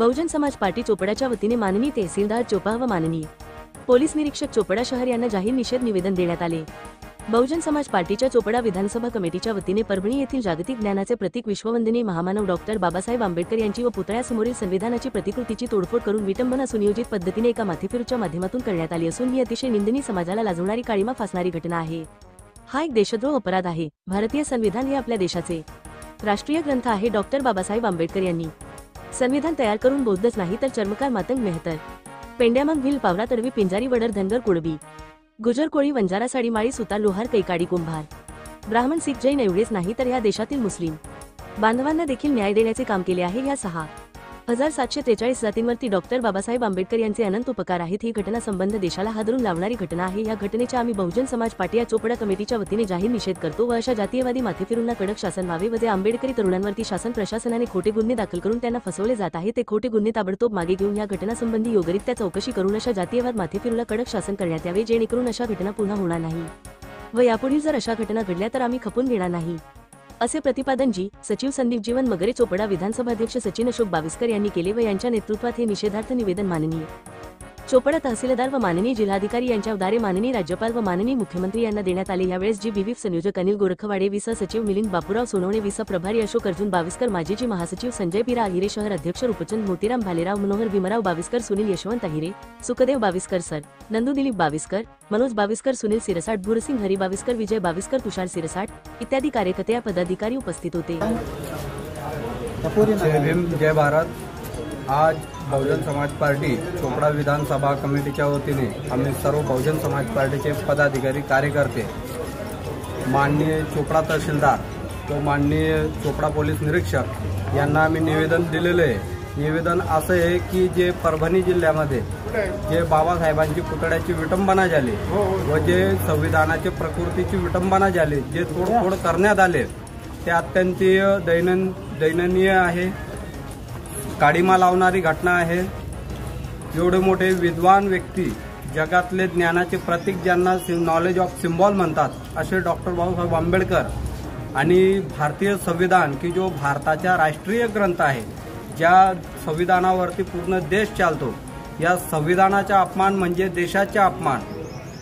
Bahujan Samaj party चोपडाच्या वतीने माननीय तहसीलदार चोपडा व माननीय पोलीस निरीक्षक चोपडा शहर यांना जाहीर निषेध निवेदन देण्यात आले। बहुजन समाज पार्टीच्या चोपडा विधानसभा कमिटीच्या वतीने परभणी येथील जागतिक ज्ञानाचे प्रतीक विश्ववंदनीय महामानव डॉक्टर बाबासाहेब आंबेडकर यांची व पुतळ्यासमोरील संविधानाची प्रतिकृतीची तोडफोड करून विटंबना सुनियोजित पद्धतीने एका माथेफिरूच्या माध्यमातून करण्यात आली असून ही अतिशय निंदनीय, समाजाला लाजवणारी, काळीमा फासणारी घटना आहे। हा एक देशद्रोह अपराध आहे। भारतीय संविधान हे आपल्या देशाचे राष्ट्रीय ग्रंथ आहे। डॉक्टर बाबासाहेब आंबेडकर यांनी संविधान तयार करून बौद्धच नाही तर चर्मकार, मातंग, मेहतर, पेंड्यामंग, भिल, पावरा, तडवी, पिंजारी, वडर, धनगर, कुळबी, गुजर, कोळी, वंजारा, साडीमाळी, सुतार, लोहार, कैकाडी, कुंभार, ब्राह्मण, शीख, जैन एवढेच नाही तर या देशातील मुस्लिम बांधवांना देखील न्याय देण्याचे काम केले आहे। या 6,743 जातींवरती डॉक्टर बाबासाहेब आंबेडकर यांचे अनंत उपकार आहेत। ही घटना संबंध देशाला हादरून लावणारी घटना आहे। या घटनेचा आम्ही बहुजन समाज पार्टी या चोपडा कमिटीच्या वतीने जाहीर निषेध करतो व अशा जातीयवादी माथेफिरूंना कडक शासन व्हावे व जे आंबेडकरी तरुणांवरती शासन प्रशासनाने खोटे गुन्हे दाखल करून त्यांना फसवले जात आहे ते खोटे गुन्हे ताबडतोब मागे घेऊन या घटनासंबंधी योग्यरित्या चौकशी करून अशा जातीयवाद माथेफिरूला कडक शासन करण्यात यावे, जेणेकरून अशा घटना पुन्हा होणार नाही व यापुढील जर अशा घटना घडल्या तर आम्ही खपून घेणार नाही, असे प्रतिपादन सचिव संदीप जीवन मगरे, चोपडा विधानसभा अध्यक्ष सचिन अशोक बाविस्कर यांनी केले व यांच्या नेतृत्वात हे निषेधार्थ निवेदन माननीय चोपडा तहसीलदार व माननीय जिल्हाधिकारी यांच्या द्वारे माननीय राज्यपाल व माननीय मुख्यमंत्री यांना देण्यात आले। यावेळेस GBVF संयोजक अनिल गोरखवाडे, विस सचिव मिलिंद बापूराव सोनवणे, विस प्रभारी अशोक अर्जुन बाविस्कर, माजी महासचिव संजय पिरा अहिरे, शहर अध्यक्ष रूपचंद मोतीराम भालेराव, मनोहर भीमराव बाविस्कर, सुनील यशवंत अहिरे, सुखदेव बाविस्कर सर, नंदू दिलीप बाविस्कर, मनोज बाविस्कर, सुनील सिरसाट, भूरसिंग हरी बाविस्कर, विजय बाविस्कर, तुषार सिरसाट इत्यादी कार्यकर्ते पदाधिकारी उपस्थित होते। जय भारत। आज बहुजन समाज पार्टी चोपडा विधानसभा कमिटीच्या वतीने आम्ही सर्व बहुजन समाज पार्टीचे पदाधिकारी, कार्यकर्ते, माननीय चोपडा तहसीलदार व माननीय चोपडा पोलीस निरीक्षक यांना आम्ही निवेदन दिलेले आहे। निवेदन असं आहे की जे परभणी जिल्ह्यामध्ये जे बाबासाहेबांची पुतळ्याची विटंबना झाली व जे संविधानाची प्रकृतीची विटंबना झाली, जे तोडफोड करण्यात आले ते अत्यंत दैननीय आहे, काळीमा लावणारी घटना आहे। एवढे मोठे विद्वान व्यक्ती, जगातले ज्ञानाचे प्रतीक ज्यांना नॉलेज ऑफ सिम्बॉल म्हणतात, असे डॉक्टर बाबासाहेब आंबेडकर आणि भारतीय संविधान की जो भारताचा राष्ट्रीय ग्रंथ आहे, ज्या संविधानावरती पूर्ण देश चालतो, या संविधानाचा अपमान म्हणजे देशाचा अपमान,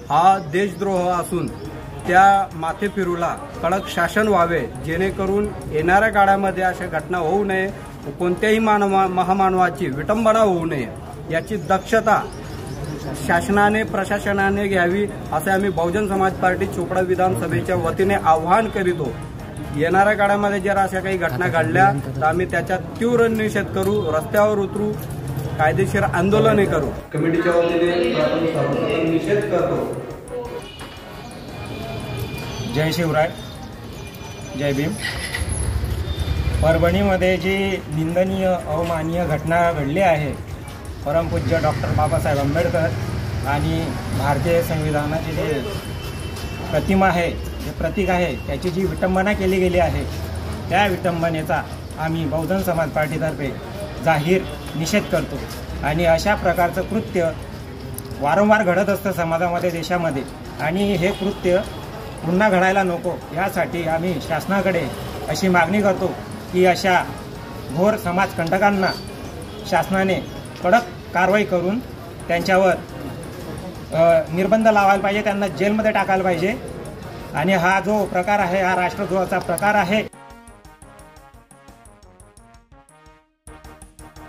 हा देशद्रोह असून त्या माथेफिरूला कडक शासन व्हावे, जेणेकरून येणाऱ्या काळामध्ये अशा घटना होऊ नये, कोणत्याही महामानवाची विटंबना होऊ नये याची दक्षता शासनाने, प्रशासनाने घ्यावी, असे आम्ही बहुजन समाज पार्टी चोपडा विधानसभेच्या वतीने आवाहन करीतो। येणाऱ्या काळामध्ये जर अशा काही घटना घडल्या तर आम्ही त्याचा तीव्र निषेध करू, रस्त्यावर उतरू, कायदेशीर आंदोलने करू। कमिटीच्या वतीने निषेध करतो। जय शिवराय, जय भीम। परभणीमध्ये जी निंदनीय, अवमाननीय घटना घडली आहे, परमपूज्य डॉक्टर बाबासाहेब आंबेडकर आणि भारतीय संविधानाची जे प्रतिमा आहे, जे प्रतीक आहे, त्याची जी विटंबना केली गेली आहे, त्या विटंबनेचा आम्ही बहुजन समाज पार्टीतर्फे जाहीर निषेध करतो। आणि अशा प्रकारचं कृत्य वारंवार घडत असतं समाजामध्ये, देशामध्ये, आणि हे कृत्य पुन्हा घडायला नको यासाठी आम्ही शासनाकडे अशी मागणी करतो की अशा घोर समाजकंटकांना शासनाने कडक कारवाई करून त्यांच्यावर निर्बंध लावायला पाहिजे, त्यांना जेलमध्ये टाकायला पाहिजे। आणि हा जो प्रकार आहे, हा राष्ट्रद्रोहाचा प्रकार आहे।